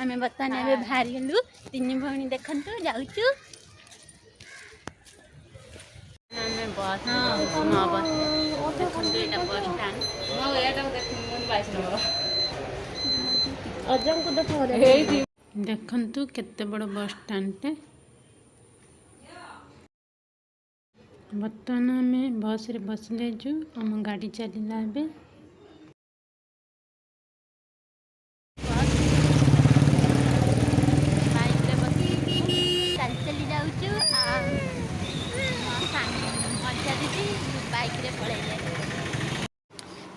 आम बर्तमान ए बाहरी गलु तीन भौणी देखु जाऊँ बस देखु केते बड़ बस स्टैंड बर्तमान आम बस रे बस जाइजु आम गाड़ी चलला ए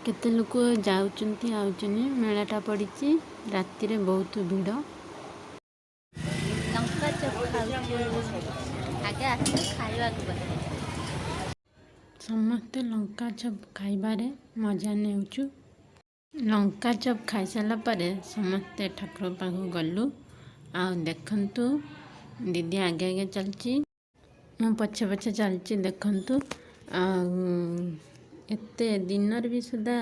केते लोक जाउचंती आउचनी मेलाटा पड़ी राति रे बहुत भीड़ लंका चप आगे आसे खाइबा समस्ते लंका चप खाइबारे मजा नेउचु लंका चप खाई सारा परे समस्ते ठाकुर पाखु गलु आ देखंतु दीदी आगे आगे चलची मो पछे पछे चलची देखंतु आ एते दिनर भी सुधा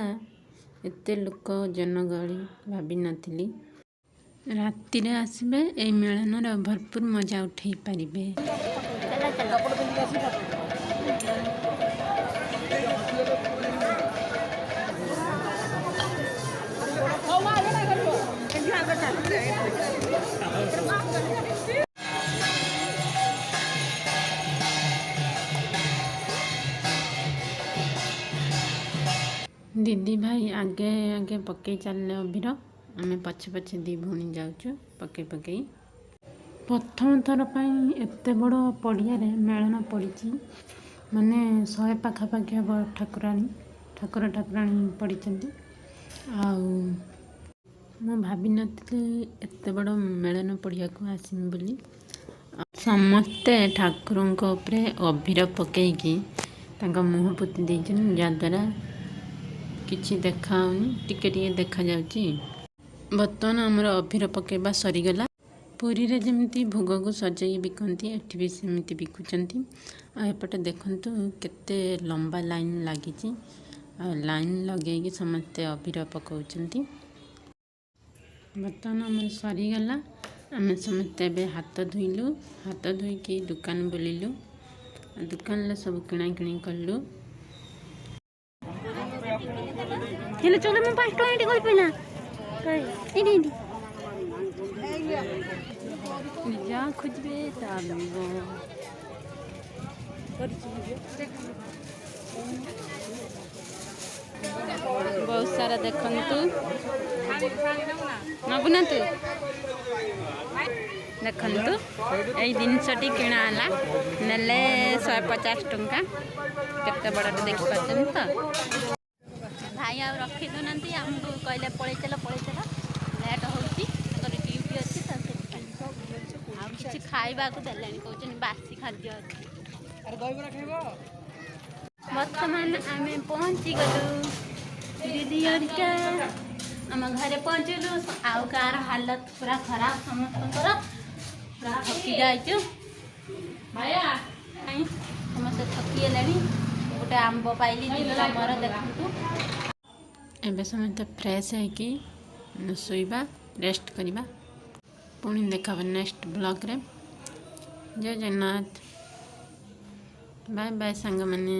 एते लोक जनगहली भाभी नथिली राति रे आसबे ए मेलनर भरपूर मजा उठे पारिबे। दीदी भाई आगे आगे पकई चलले अभिर आम पछे पछे दी भौणी जाऊँ पकई पकई प्रथम थर एत बड़ पड़िया मेलन पड़ी माने 100 पाखापाखि हम ठाकुराणी ठाकुर ठाकुराणी पड़ी मु भाभी नी एत बड़ मेलन पड़िया को आसमी बोली समस्ते ठाकुर अभिर पकईकी मुँह पोती देछन जद्वारा किछि देखाउनी टिके टिके देखा जाउची। बर्तमान आमर अभिर पकेबा सरीगला पुरी रे जेमती भोग को सजाई बिकती एठी भी सेमती बिकुचंती आ एपटे देखंतु केते लंबा लाइन लागिची आ लाइन लगेगी समस्ते अभिर पकाउचंती। बर्तमान आमर सरीगला आम समस्ते बे हाथ धोइलु हाथ धोईकी दुकान बुलिलु दुकान ले सब किणा किणी कलु हेलो चलो मैं 5 टका एटी कल पहिला एटी जा खोजबे ताबो बहुत सारा देखंतु नबुना तू देखंतु ए जिनसटी किणा आला नेले 150 टंका केते बड़ा देख पाछन त भाई आ रखी दो नांती हमको कहले पळे चलो लेट होची तोर ड्यूटी अछि त आ किछि खाइबा को देलेनी कहउछन बासी खाद्य अछि अरे दही बरा खाइबो वर्तमान आमे पहुंची गलु दीदी अरिका हम घरे पहुंचलु आउ कार हालत पूरा खराब समस्त पूरा थकी जाइछु भाया समस्त थकी लेनी गोटे आंब पाइली हमर देखंतु एबे समस्त फ्रेश है कि सोइबा रेस्ट करिबा पुणी देखा नेक्स्ट ब्लॉग रे जय जगन्नाथ बाय बाय संग माने।